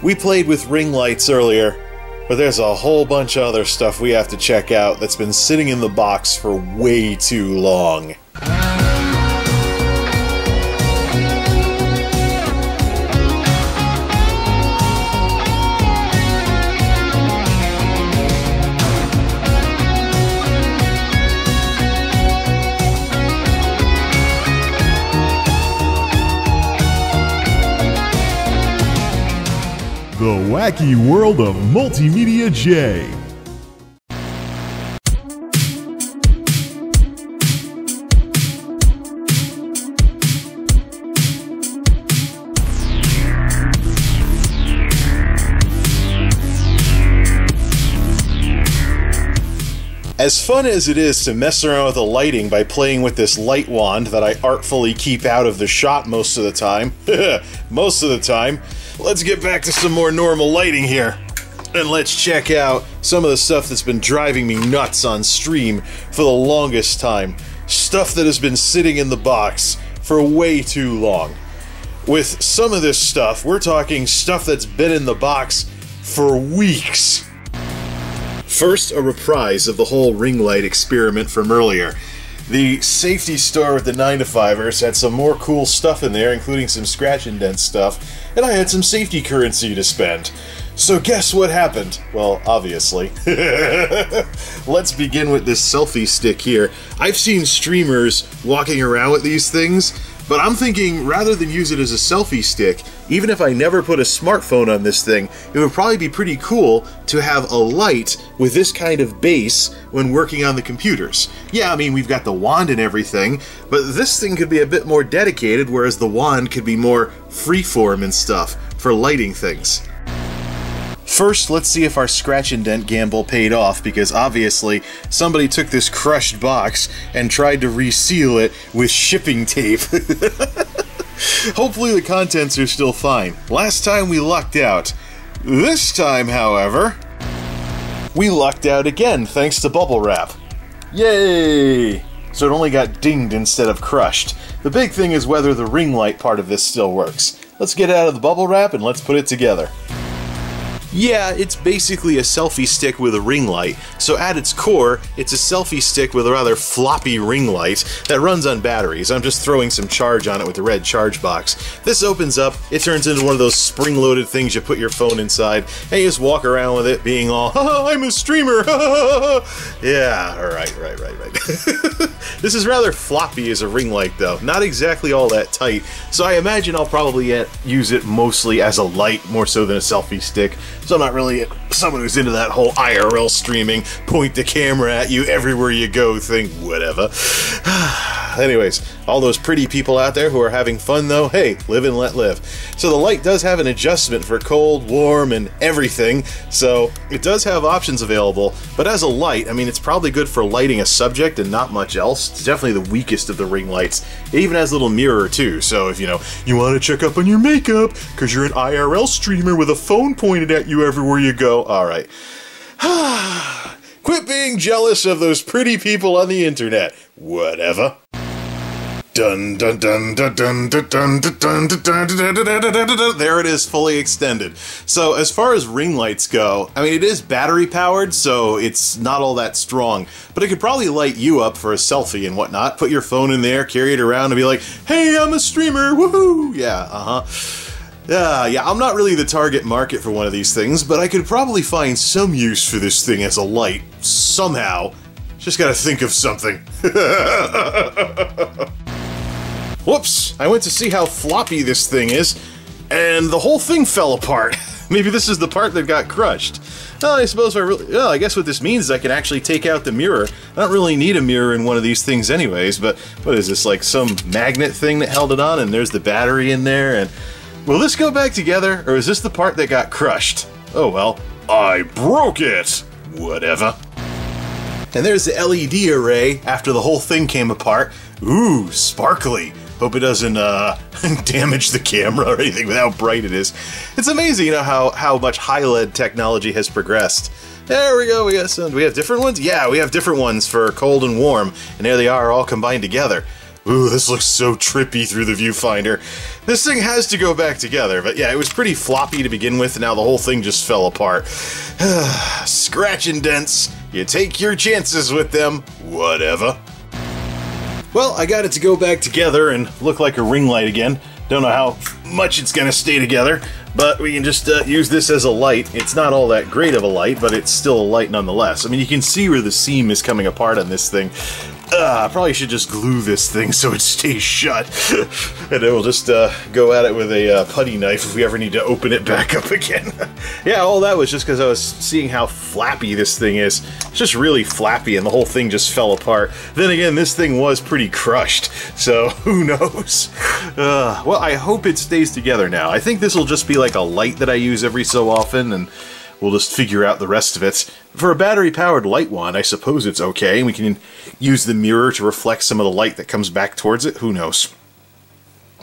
We played with ring lights earlier, but there's a whole bunch of other stuff we have to check out that's been sitting in the box for way too long. The wacky world of MultimediaJay. As fun as it is to mess around with the lighting by playing with this light wand that I artfully keep out of the shot most of the time, let's get back to some more normal lighting here. And let's check out some of the stuff that's been driving me nuts on stream for the longest time. Stuff that has been sitting in the box for way too long. With some of this stuff, we're talking stuff that's been in the box for weeks. First, a reprise of the whole ring light experiment from earlier. The safety store with the 9-to-5ers had some more cool stuff in there, including some scratch and dent stuff, and I had some safety currency to spend. So guess what happened? Well, obviously. Let's begin with this selfie stick here. I've seen streamers walking around with these things, but I'm thinking rather than use it as a selfie stick, even if I never put a smartphone on this thing, it would probably be pretty cool to have a light with this kind of base when working on the computers. Yeah, I mean, we've got the wand and everything, but this thing could be a bit more dedicated, whereas the wand could be more freeform and stuff for lighting things. First, let's see if our scratch and dent gamble paid off, because obviously somebody took this crushed box and tried to reseal it with shipping tape. Hopefully the contents are still fine. Last time we lucked out. This time, however, we lucked out again thanks to bubble wrap. Yay! So it only got dinged instead of crushed. The big thing is whether the ring light part of this still works. Let's get it out of the bubble wrap and let's put it together. Yeah, it's basically a selfie stick with a ring light, so at its core, it's a selfie stick with a rather floppy ring light that runs on batteries. I'm just throwing some charge on it with the red charge box. This opens up, it turns into one of those spring-loaded things you put your phone inside, and you just walk around with it being all, "Haha, I'm a streamer, yeah, right. This is rather floppy as a ring light though, not exactly all that tight, so I imagine I'll probably use it mostly as a light more so than a selfie stick. So I'm not really someone who's into that whole IRL streaming, point the camera at you everywhere you go thing, whatever. Anyways, all those pretty people out there who are having fun though, hey, live and let live. So the light does have an adjustment for cold, warm, and everything, so it does have options available, but as a light, I mean, it's probably good for lighting a subject and not much else. It's definitely the weakest of the ring lights. It even has a little mirror too, so if you want to check up on your makeup, because you're an IRL streamer with a phone pointed at you everywhere you go, alright. Quit being jealous of those pretty people on the internet. Whatever. Dun dun dun dun dun dun dun dun dun dun. There it is, fully extended. So as far as ring lights go, I mean, it is battery powered, so it's not all that strong, but it could probably light you up for a selfie and whatnot. Put your phone in there, carry it around, and be like, "Hey, I'm a streamer, woohoo!" Yeah, yeah, I'm not really the target market for one of these things, but I could probably find some use for this thing as a light, somehow. Just gotta think of something. Whoops! I went to see how floppy this thing is, and the whole thing fell apart. Maybe this is the part that got crushed. Well, I suppose I guess what this means is I can actually take out the mirror. I don't really need a mirror in one of these things anyways, but what is this, like some magnet thing that held it on, and there's the battery in there, and will this go back together, or is this the part that got crushed? Oh well, I broke it! Whatever. And there's the LED array after the whole thing came apart. Ooh, sparkly. Hope it doesn't damage the camera or anything with how bright it is. It's amazing, how much high-LED technology has progressed. There we go, we got some. Do we have different ones? Yeah, we have different ones for cold and warm, and there they are all combined together. Ooh, this looks so trippy through the viewfinder. This thing has to go back together, but yeah, it was pretty floppy to begin with, and now the whole thing just fell apart. Scratch indents. You take your chances with them. Whatever. Well, I got it to go back together and look like a ring light again. Don't know how much it's gonna stay together, but we can just use this as a light. It's not all that great of a light, but it's still a light nonetheless. I mean, you can see where the seam is coming apart on this thing. I probably should just glue this thing so it stays shut. And then we'll just go at it with a putty knife if we ever need to open it back up again. Yeah, all that was just because I was seeing how flappy this thing is. It's just really flappy and the whole thing just fell apart. Then again, this thing was pretty crushed, so who knows? Well, I hope it stays together now. I think this will just be like a light that I use every so often, and we'll just figure out the rest of it. For a battery-powered light wand, I suppose it's okay. We can use the mirror to reflect some of the light that comes back towards it. Who knows?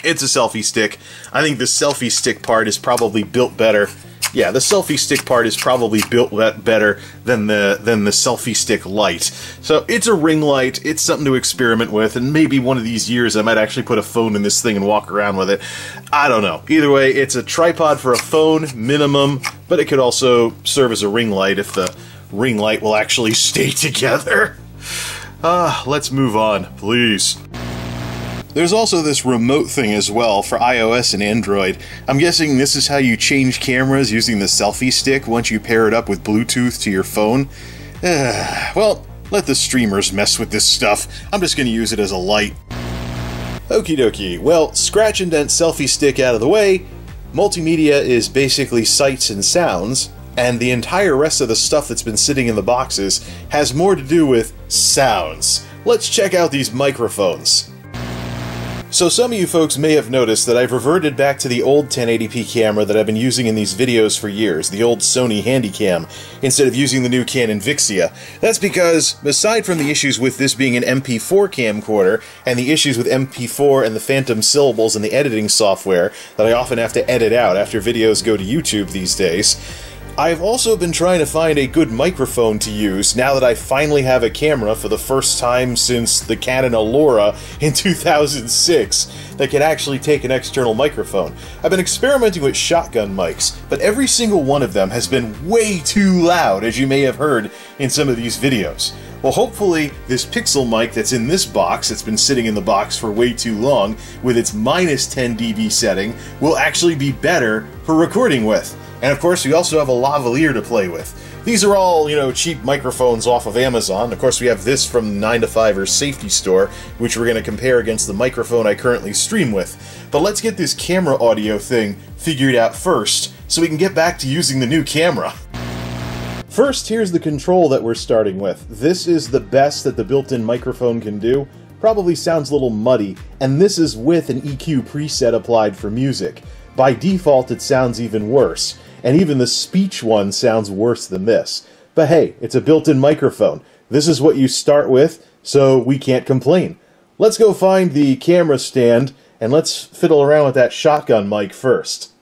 It's a selfie stick. I think the selfie stick part is probably built better. Yeah, the selfie stick part is probably built better than the selfie stick light. So it's a ring light, it's something to experiment with, and maybe one of these years I might actually put a phone in this thing and walk around with it. I don't know. Either way, it's a tripod for a phone, minimum, but it could also serve as a ring light if the ring light will actually stay together. Let's move on, please. There's also this remote thing as well for iOS and Android. I'm guessing this is how you change cameras using the selfie stick once you pair it up with Bluetooth to your phone. Well, let the streamers mess with this stuff. I'm just going to use it as a light. Okie dokie. Well, scratch and dent selfie stick out of the way. Multimedia is basically sights and sounds, and the entire rest of the stuff that's been sitting in the boxes has more to do with sounds. Let's check out these microphones. So some of you folks may have noticed that I've reverted back to the old 1080p camera that I've been using in these videos for years, the old Sony Handycam, instead of using the new Canon Vixia. That's because, aside from the issues with this being an MP4 camcorder, and the issues with MP4 and the phantom syllables and the editing software that I often have to edit out after videos go to YouTube these days, I've also been trying to find a good microphone to use now that I finally have a camera for the first time since the Canon Alora in 2006 that can actually take an external microphone. I've been experimenting with shotgun mics, but every single one of them has been way too loud, as you may have heard in some of these videos. Well, hopefully this Pixel mic that's in this box, that's been sitting in the box for way too long, with its minus 10 dB setting, will actually be better for recording with. And of course, we also have a lavalier to play with. These are all, you know, cheap microphones off of Amazon. Of course, we have this from 9to5er's safety store, which we're going to compare against the microphone I currently stream with. But let's get this camera audio thing figured out first, so we can get back to using the new camera. First, here's the control that we're starting with. This is the best that the built-in microphone can do. Probably sounds a little muddy, and this is with an EQ preset applied for music. By default, it sounds even worse. And even the speech one sounds worse than this. But hey, it's a built-in microphone. This is what you start with, so we can't complain. Let's go find the camera stand, and let's fiddle around with that shotgun mic first.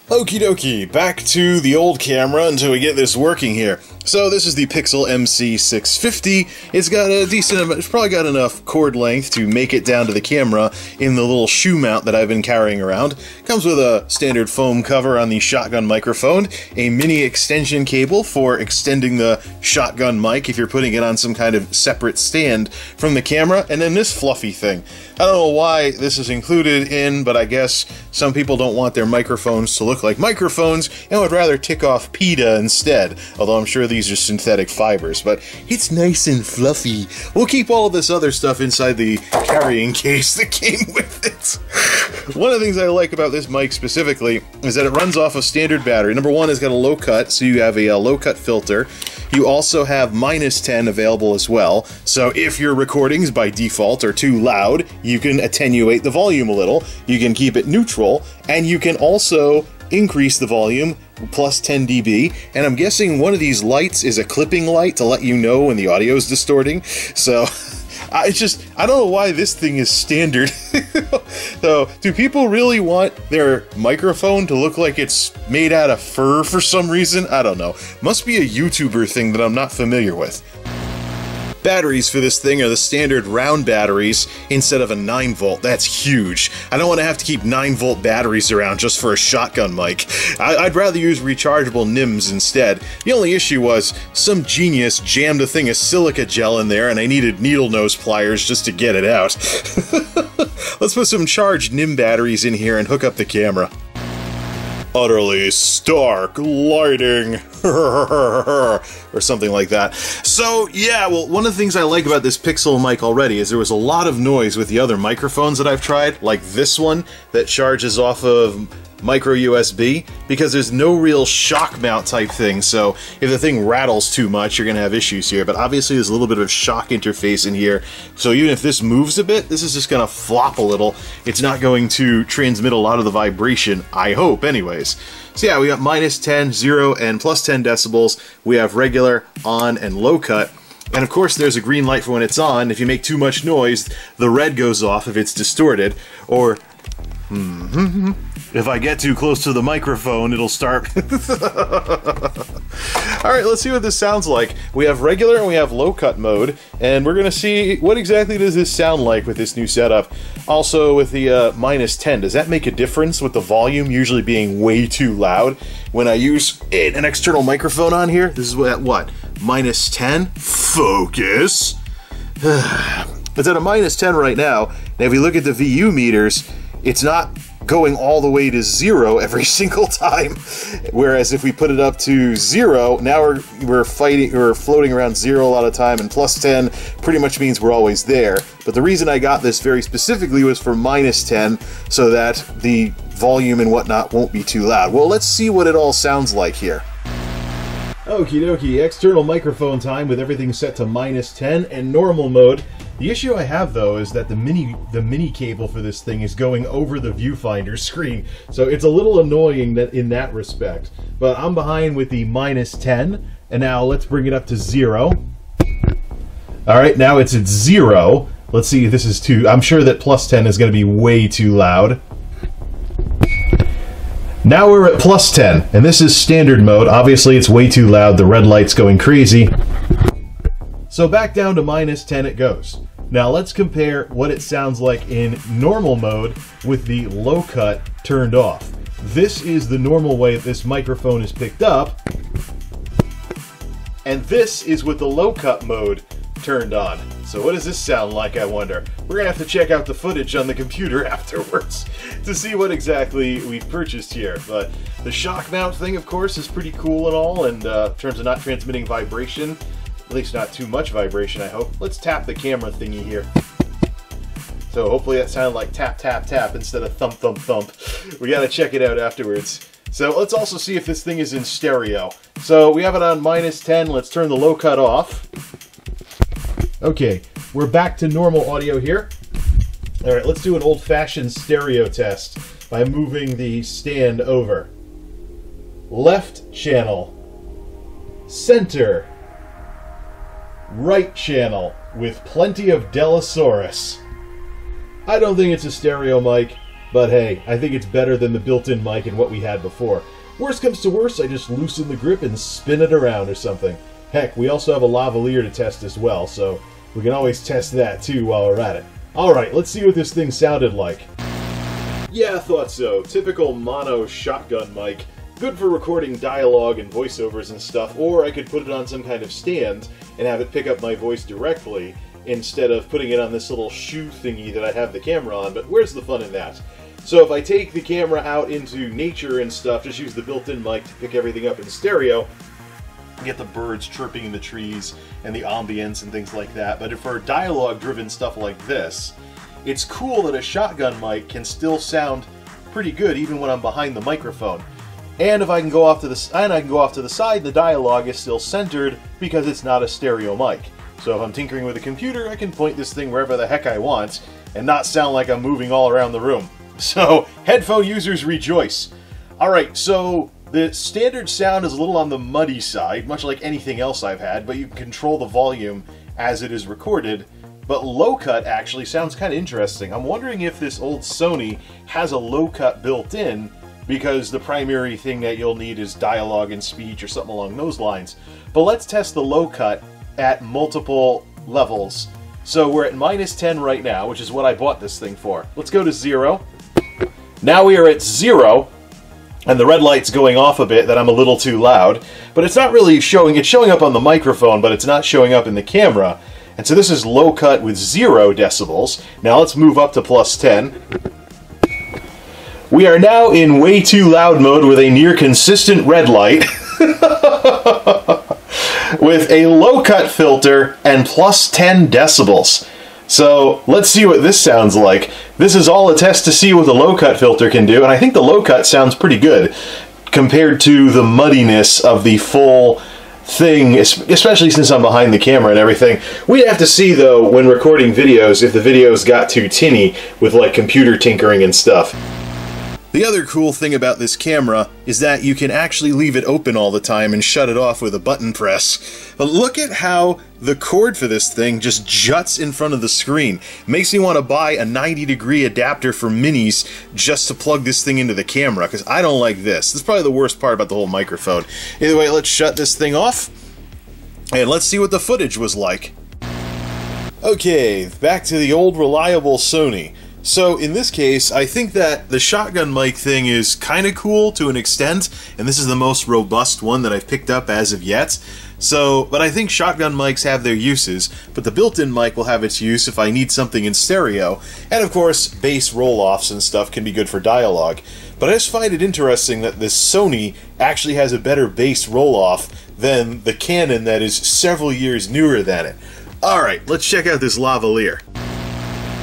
Okie dokie, back to the old camera until we get this working here. So this is the Pixel MC650. It's got a decent, it's probably got enough cord length to make it down to the camera in the little shoe mount that I've been carrying around. Comes with a standard foam cover on the shotgun microphone, a mini extension cable for extending the shotgun mic if you're putting it on some kind of separate stand from the camera, and then this fluffy thing. I don't know why this is included in, but I guess some people don't want their microphones to look like microphones and would rather tick off PETA instead, although I'm sure these are synthetic fibers, but it's nice and fluffy. We'll keep all of this other stuff inside the carrying case that came with it. One of the things I like about this mic specifically is that it runs off a standard battery. Number one, it's got a low cut, so you have a low cut filter. You also have minus 10 available as well, so if your recordings by default are too loud, you can attenuate the volume a little, you can keep it neutral, and you can also increase the volume plus 10 dB, and I'm guessing one of these lights is a clipping light to let you know when the audio is distorting, so I don't know why this thing is standard. So, do people really want their microphone to look like it's made out of fur for some reason? I don't know. Must be a YouTuber thing that I'm not familiar with. batteries for this thing are the standard round batteries instead of a 9-volt. That's huge. I don't want to have to keep 9-volt batteries around just for a shotgun mic. I'd rather use rechargeable NIMS instead. The only issue was some genius jammed a thing of silica gel in there and I needed needle nose pliers just to get it out. Let's put some charged NIM batteries in here and hook up the camera. Utterly stark lighting, or something like that. So yeah, well, one of the things I like about this Pixel mic already is there was a lot of noise with the other microphones that I've tried, like this one that charges off of micro USB, because there's no real shock mount type thing, so if the thing rattles too much, you're gonna have issues here. But obviously there's a little bit of shock interface in here, so even if this moves a bit, this is just gonna flop a little. It's not going to transmit a lot of the vibration, I hope anyways. So yeah, we got -10, 0, and +10 decibels. We have regular, on, and low cut. And of course there's a green light for when it's on. If you make too much noise, the red goes off if it's distorted, or if I get too close to the microphone, it'll start. Alright, let's see what this sounds like. We have regular and we have low cut mode, and we're gonna see what exactly does this sound like with this new setup. Also with the -10, does that make a difference with the volume usually being way too loud? When I use an external microphone on here, this is what? -10? Focus! It's at a -10 right now, and if you look at the VU meters, it's not going all the way to 0 every single time. Whereas if we put it up to 0, now we're floating around 0 a lot of time, and +10 pretty much means we're always there. But the reason I got this very specifically was for -10, so that the volume and whatnot won't be too loud. Well, let's see what it all sounds like here. Okie dokie, external microphone time with everything set to -10 and normal mode. The issue I have though is that the mini cable for this thing is going over the viewfinder screen, so it's a little annoying that in that respect. But I'm behind with the -10, and now let's bring it up to 0. Alright, now it's at 0. Let's see if this is too... I'm sure that +10 is going to be way too loud. Now we're at +10, and this is standard mode. Obviously it's way too loud, the red light's going crazy. So back down to -10 it goes. Now let's compare what it sounds like in normal mode with the low cut turned off. This is the normal way this microphone is picked up, and this is with the low cut mode turned on. So what does this sound like, I wonder? We're gonna have to check out the footage on the computer afterwards to see what exactly we've purchased here. But the shock mount thing, of course, is pretty cool and all, and in terms of not transmitting vibration, at least not too much vibration, I hope. Let's tap the camera thingy here. So hopefully that sounded like tap, tap, tap instead of thump, thump, thump. We gotta check it out afterwards. So let's also see if this thing is in stereo. So we have it on -10. Let's turn the low cut off. Okay, we're back to normal audio here. Alright, let's do an old-fashioned stereo test by moving the stand over. Left channel. Center. Right channel with plenty of Delosaurus. I don't think it's a stereo mic, but hey, I think it's better than the built-in mic and what we had before. Worst comes to worst, I just loosen the grip and spin it around or something. Heck, we also have a lavalier to test as well, so we can always test that too while we're at it. Alright, let's see what this thing sounded like. Yeah, I thought so. Typical mono shotgun mic. Good for recording dialogue and voiceovers and stuff, or I could put it on some kind of stand and have it pick up my voice directly instead of putting it on this little shoe thingy that I have the camera on, but where's the fun in that? So if I take the camera out into nature and stuff, just use the built-in mic to pick everything up in stereo, get the birds chirping in the trees and the ambience and things like that. But for dialogue-driven stuff like this, it's cool that a shotgun mic can still sound pretty good even when I'm behind the microphone. And if I can go off to the side, the dialogue is still centered because it's not a stereo mic. So if I'm tinkering with a computer, I can point this thing wherever the heck I want and not sound like I'm moving all around the room. So headphone users rejoice. Alright, so the standard sound is a little on the muddy side, much like anything else I've had, but you can control the volume as it is recorded. But low cut actually sounds kind of interesting. I'm wondering if this old Sony has a low cut built in, because the primary thing that you'll need is dialogue and speech or something along those lines. But let's test the low cut at multiple levels. So we're at -10 right now, which is what I bought this thing for. Let's go to 0. Now we are at 0, and the red light's going off a bit that I'm a little too loud, but it's not really showing. It's showing up on the microphone, but it's not showing up in the camera. And so this is low cut with 0 decibels. Now let's move up to +10. We are now in way too loud mode with a near consistent red light. With a low cut filter and +10 decibels. So let's see what this sounds like. This is all a test to see what the low cut filter can do, and I think the low cut sounds pretty good compared to the muddiness of the full thing, especially since I'm behind the camera and everything. We'd have to see though when recording videos if the videos got too tinny with like computer tinkering and stuff. The other cool thing about this camera is that you can actually leave it open all the time and shut it off with a button press. But look at how the cord for this thing just juts in front of the screen. Makes me want to buy a 90-degree adapter for minis just to plug this thing into the camera, because I don't like this. This is probably the worst part about the whole microphone. Either way, let's shut this thing off, and let's see what the footage was like. Okay, back to the old reliable Sony. So in this case, I think that the shotgun mic thing is kind of cool to an extent, and this is the most robust one that I've picked up as of yet. So, but I think shotgun mics have their uses, but the built-in mic will have its use if I need something in stereo, and of course, bass roll-offs and stuff can be good for dialogue. But I just find it interesting that this Sony actually has a better bass roll-off than the Canon that is several years newer than it. Alright, let's check out this Lavalier.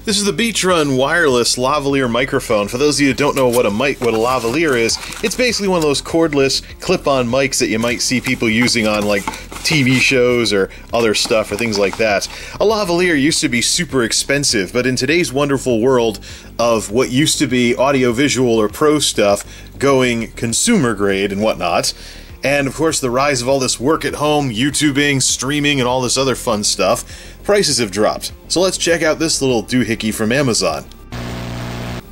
This is the Bietrun wireless lavalier microphone. For those of you who don't know what a lavalier is, it's basically one of those cordless clip-on mics that you might see people using on like TV shows or other stuff or things like that. A lavalier used to be super expensive, but in today's wonderful world of what used to be audiovisual or pro stuff going consumer grade and whatnot, and of course the rise of all this work at home, YouTubing, streaming, and all this other fun stuff, prices have dropped. So let's check out this little doohickey from Amazon.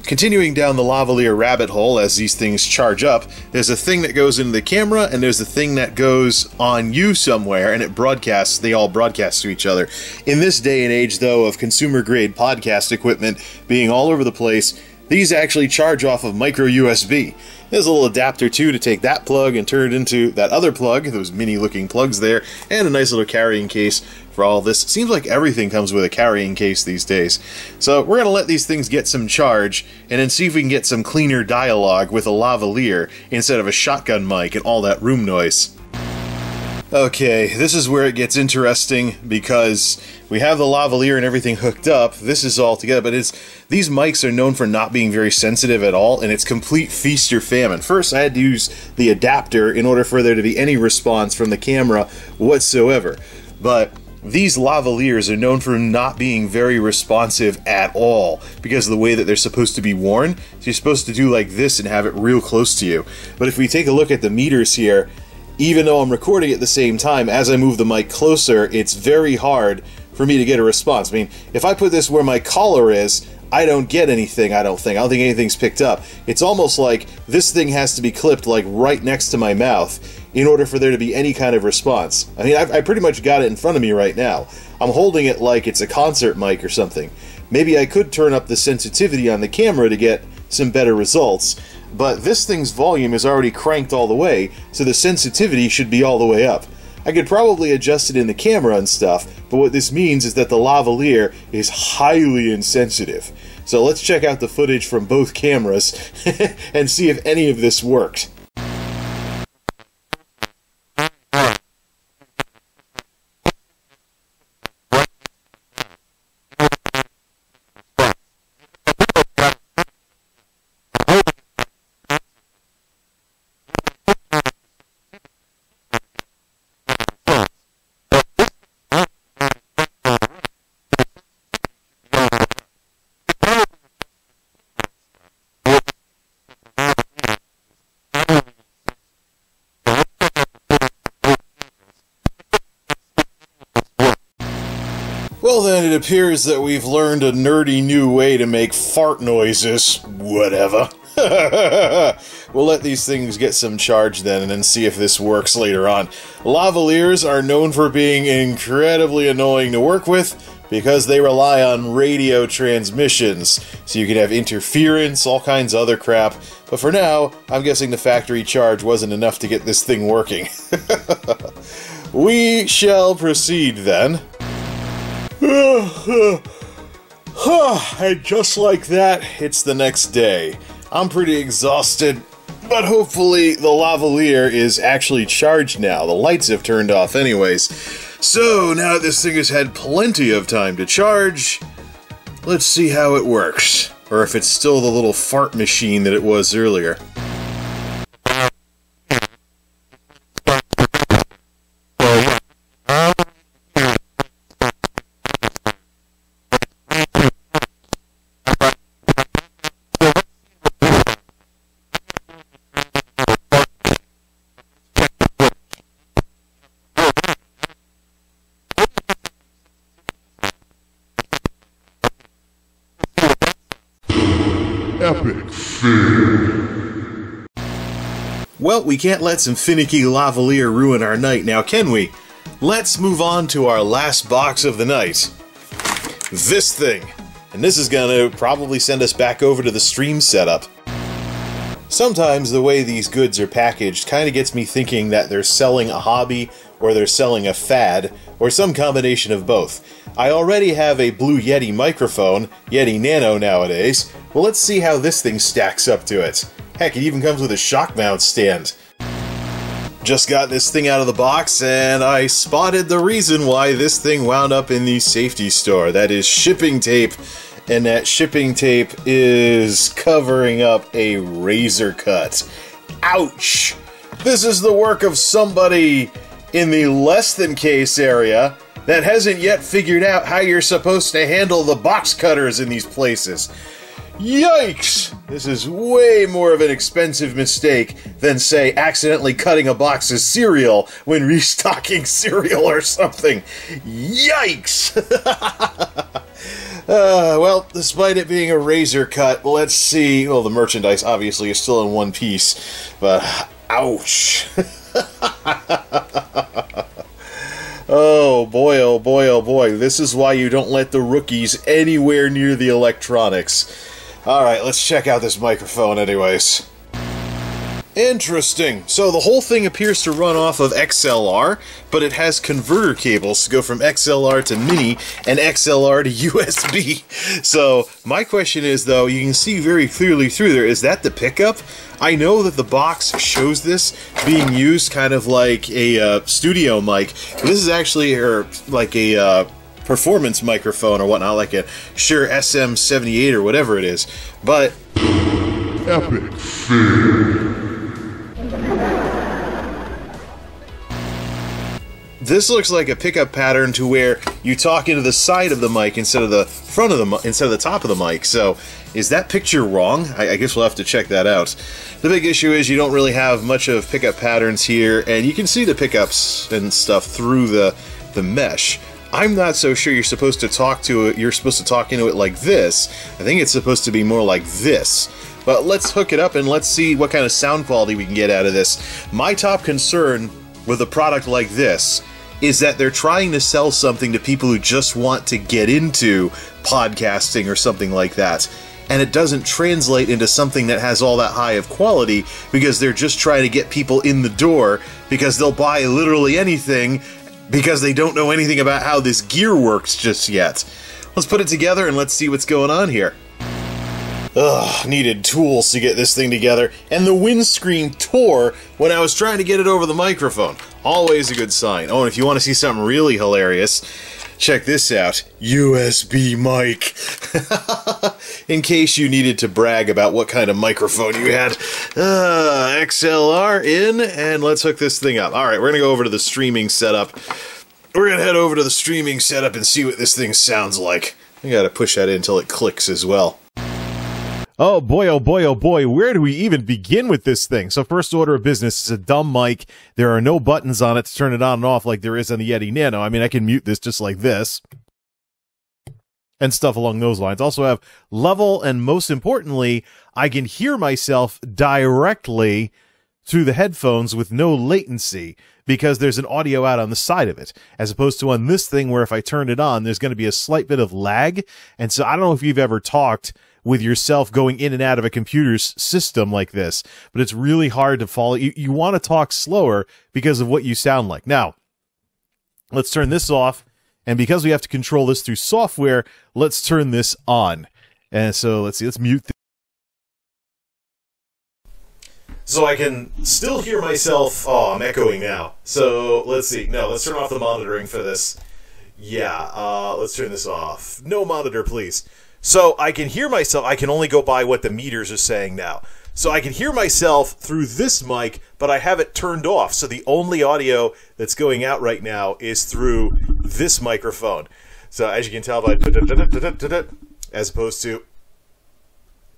Continuing down the lavalier rabbit hole as these things charge up, there's a thing that goes into the camera and there's a thing that goes on you somewhere and it broadcasts, they all broadcast to each other. In this day and age though of consumer grade podcast equipment being all over the place, these actually charge off of micro USB. There's a little adapter too to take that plug and turn it into that other plug, those mini looking plugs there, and a nice little carrying case for all this. It seems like everything comes with a carrying case these days. So we're going to let these things get some charge and then see if we can get some cleaner dialogue with a lavalier instead of a shotgun mic and all that room noise. Okay, this is where it gets interesting because we have the lavalier and everything hooked up. This is all together, but these mics are known for not being very sensitive at all, and it's complete feast or famine. First, I had to use the adapter in order for there to be any response from the camera whatsoever. But these lavaliers are known for not being very responsive at all because of the way that they're supposed to be worn. So you're supposed to do like this and have it real close to you. But if we take a look at the meters here, even though I'm recording at the same time, as I move the mic closer, it's very hard for me to get a response. I mean, if I put this where my collar is, I don't get anything, I don't think anything's picked up. It's almost like this thing has to be clipped like right next to my mouth in order for there to be any kind of response. I mean, I pretty much got it in front of me right now. I'm holding it like it's a concert mic or something. Maybe I could turn up the sensitivity on the camera to get some better results, but this thing's volume is already cranked all the way, so the sensitivity should be all the way up. I could probably adjust it in the camera and stuff, but what this means is that the lavalier is highly insensitive. So let's check out the footage from both cameras and see if any of this worked. Well then, it appears that we've learned a nerdy new way to make fart noises. Whatever. We'll let these things get some charge then, and then see if this works later on. Lavaliers are known for being incredibly annoying to work with because they rely on radio transmissions, so you can have interference, all kinds of other crap. But for now, I'm guessing the factory charge wasn't enough to get this thing working. We shall proceed then. And just like that, it's the next day. I'm pretty exhausted, but hopefully the lavalier is actually charged now. The lights have turned off anyways. So now that this thing has had plenty of time to charge, let's see how it works. Or if it's still the little fart machine that it was earlier. Epic fail. Well, we can't let some finicky lavalier ruin our night now, can we? Let's move on to our last box of the night. This thing. And this is gonna probably send us back over to the stream setup. Sometimes the way these goods are packaged kind of gets me thinking that they're selling a hobby, or they're selling a fad, or some combination of both. I already have a Blue Yeti microphone, Yeti Nano nowadays. Well, let's see how this thing stacks up to it. Heck, it even comes with a shock mount stand. Just got this thing out of the box, and I spotted the reason why this thing wound up in the safety store. That is shipping tape. And that shipping tape is covering up a razor cut. Ouch! This is the work of somebody in the less than case area that hasn't yet figured out how you're supposed to handle the box cutters in these places. Yikes! This is way more of an expensive mistake than, say, accidentally cutting a box of cereal when restocking cereal or something. Yikes! Well, despite it being a razor cut, let's see. Well, the merchandise obviously is still in one piece, but ouch. Oh boy, oh boy, oh boy. This is why you don't let the rookies anywhere near the electronics. Alright, let's check out this microphone anyways. Interesting. So the whole thing appears to run off of XLR, but it has converter cables to go from XLR to mini and XLR to USB. So my question is, though, you can see very clearly through there, is that the pickup? I know that the box shows this being used kind of like a studio mic. This is actually like a performance microphone or whatnot, like a Shure SM78 or whatever it is. But Epic fail. this looks like a pickup pattern to where you talk into the side of the mic instead of the front of the instead of the top of the mic. So, is that picture wrong? I guess we'll have to check that out. The big issue is you don't really have much of pickup patterns here, and you can see the pickups and stuff through the mesh. I'm not so sure you're supposed to talk to it. You're supposed to talk into it like this. I think it's supposed to be more like this. But let's hook it up and let's see what kind of sound quality we can get out of this. My top concern with a product like this is that they're trying to sell something to people who just want to get into podcasting or something like that. And it doesn't translate into something that has all that high of quality because they're just trying to get people in the door because they'll buy literally anything because they don't know anything about how this gear works just yet. Let's put it together and let's see what's going on here. Ugh, needed tools to get this thing together, and the windscreen tore when I was trying to get it over the microphone. Always a good sign. Oh, and if you want to see something really hilarious, check this out. USB mic. In case you needed to brag about what kind of microphone you had. XLR in, and let's hook this thing up. Alright, we're going to go over to the streaming setup. We're going to head over to the streaming setup and see what this thing sounds like. I gotta push that in until it clicks as well. Oh boy, where do we even begin with this thing? So first order of business is a dumb mic. There are no buttons on it to turn it on and off like there is on the Yeti Nano. I mean, I can mute this just like this. and stuff along those lines. Also have level, and most importantly, I can hear myself directly through the headphones with no latency because there's an audio out on the side of it, as opposed to on this thing where if I turn it on, there's going to be a slight bit of lag. And so I don't know if you've ever talked with yourself going in and out of a computer's system like this, but it's really hard to follow. You want to talk slower because of what you sound like. Now, let's turn this off. And because we have to control this through software, let's turn this on. And so let's see, let's mute this. So I can still hear myself. Oh, I'm echoing now. So let's see. No, let's turn off the monitoring for this. Yeah, let's turn this off. No monitor, please. So I can hear myself. I can only go by what the meters are saying now. So I can hear myself through this mic, but I have it turned off. So the only audio that's going out right now is through this microphone. So as you can tell by as opposed to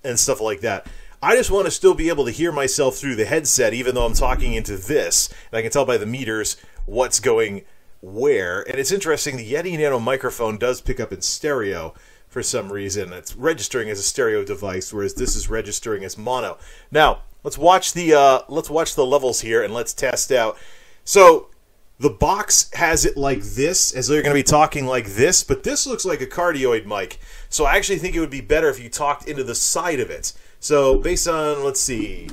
and stuff like that. I just want to still be able to hear myself through the headset, even though I'm talking into this. And I can tell by the meters what's going where. And it's interesting, the Yeti Nano microphone does pick up in stereo for some reason. It's registering as a stereo device, whereas this is registering as mono. Now, let's watch the levels here and let's test out. So the box has it like this, as though you're going to be talking like this, but this looks like a cardioid mic. So I actually think it would be better if you talked into the side of it. So based on, let's see,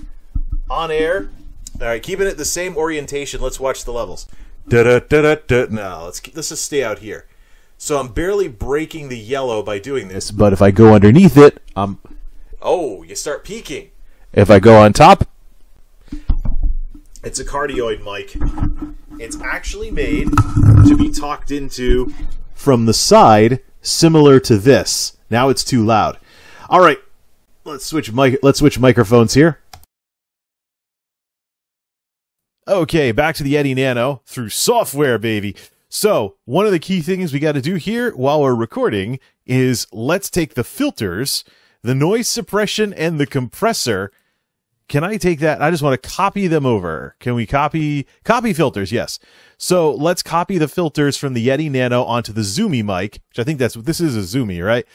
on air. All right, keeping it the same orientation. Let's watch the levels. No, let's just stay out here. So I'm barely breaking the yellow by doing this, but if I go underneath it, oh, you start peaking. If I go on top, it's a cardioid mic. It's actually made to be talked into from the side, similar to this. Now it's too loud. All right, let's switch microphones here. Okay, back to the Yeti Nano through software, baby. So, one of the key things we got to do here while we're recording is let's take the filters, the noise suppression, and the compressor. Can I take that? I just want to copy them over. Can we copy filters? Yes. So, let's copy the filters from the Yeti Nano onto the Tzumi mic, which I think this is a Tzumi, right?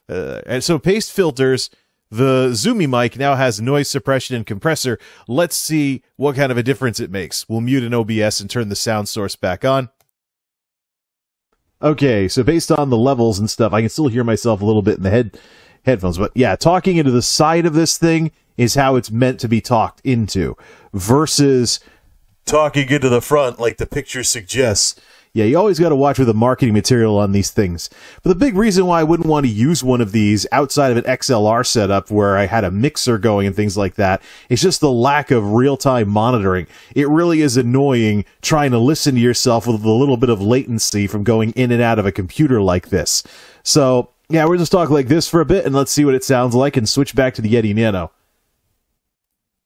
And so, paste filters. The Tzumi mic now has noise suppression and compressor. Let's see what kind of a difference it makes. We'll mute an OBS and turn the sound source back on. Okay, so based on the levels and stuff, I can still hear myself a little bit in the headphones. But yeah, talking into the side of this thing is how it's meant to be talked into, versus talking into the front like the picture suggests. Yeah, you always got to watch with the marketing material on these things. But the big reason why I wouldn't want to use one of these outside of an XLR setup where I had a mixer going and things like that is just the lack of real-time monitoring. It really is annoying trying to listen to yourself with a little bit of latency from going in and out of a computer like this. So, yeah, we'll just talk like this for a bit and let's see what it sounds like and switch back to the Yeti Nano.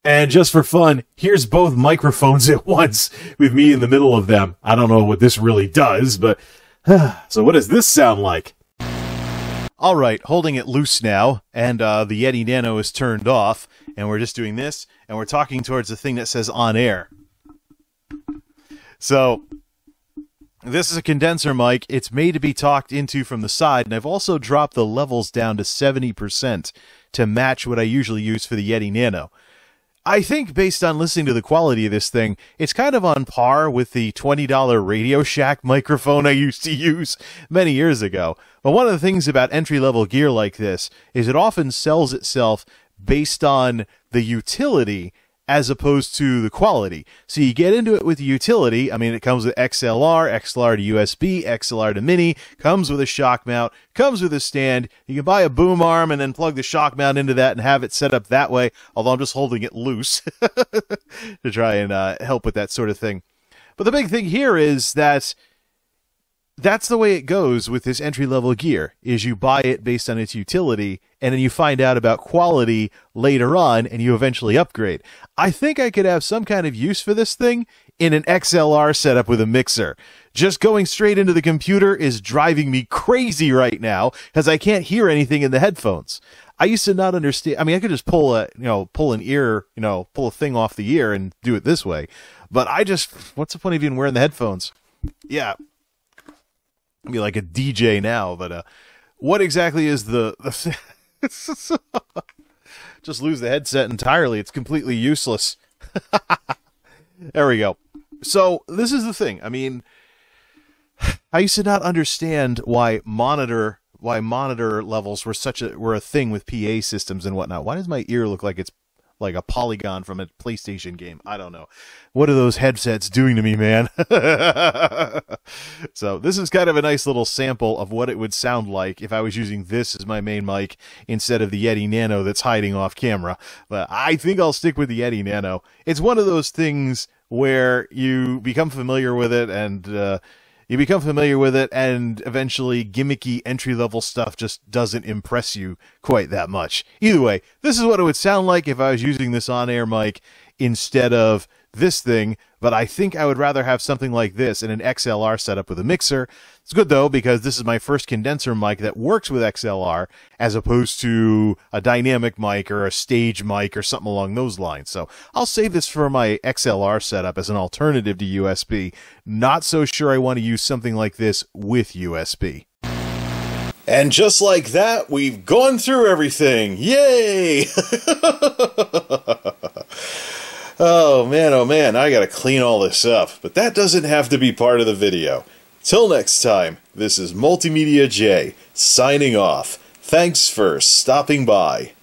And just for fun, here's both microphones at once with me in the middle of them. I don't know what this really does, but... so what does this sound like? All right, holding it loose now, and the Yeti Nano is turned off, and we're just doing this, and we're talking towards the thing that says on air. So, this is a condenser mic. It's made to be talked into from the side, and I've also dropped the levels down to 70% to match what I usually use for the Yeti Nano. I think based on listening to the quality of this thing, it's kind of on par with the $20 Radio Shack microphone I used to use many years ago. But one of the things about entry-level gear like this is it often sells itself based on the utility as opposed to the quality. So you get into it with the utility. I mean, it comes with XLR, XLR to USB, XLR to mini, comes with a shock mount, comes with a stand. You can buy a boom arm and then plug the shock mount into that and have it set up that way, although I'm just holding it loose to try and help with that sort of thing. But the big thing here is that that's the way it goes with this entry-level gear, is you buy it based on its utility, and then you find out about quality later on, and you eventually upgrade. I think I could have some kind of use for this thing in an XLR setup with a mixer. Just going straight into the computer is driving me crazy right now, because I can't hear anything in the headphones. I used to not understand. I mean, I could just pull a thing off the ear and do it this way. But what's the point of even wearing the headphones? Yeah. Be like a DJ now, but what exactly is the just lose the headset entirely. It's completely useless. There we go. So this is the thing. I mean, I used to not understand why monitor levels were a thing with PA systems and whatnot. Why does my ear look like it's like a polygon from a PlayStation game? I don't know. What are those headsets doing to me, man? So this is kind of a nice little sample of what it would sound like if I was using this as my main mic instead of the Yeti Nano that's hiding off camera. But I think I'll stick with the Yeti Nano. It's one of those things where you become familiar with it and eventually gimmicky entry-level stuff just doesn't impress you quite that much. Either way, this is what it would sound like if I was using this on-air mic instead of this thing, but I think I would rather have something like this in an XLR setup with a mixer. It's good, though, because this is my first condenser mic that works with XLR as opposed to a dynamic mic or a stage mic or something along those lines. So I'll save this for my XLR setup as an alternative to USB. Not so sure I want to use something like this with USB. And just like that, we've gone through everything. Yay! Oh man, I gotta clean all this up. But that doesn't have to be part of the video. Till next time, this is MultimediaJay, signing off. Thanks for stopping by.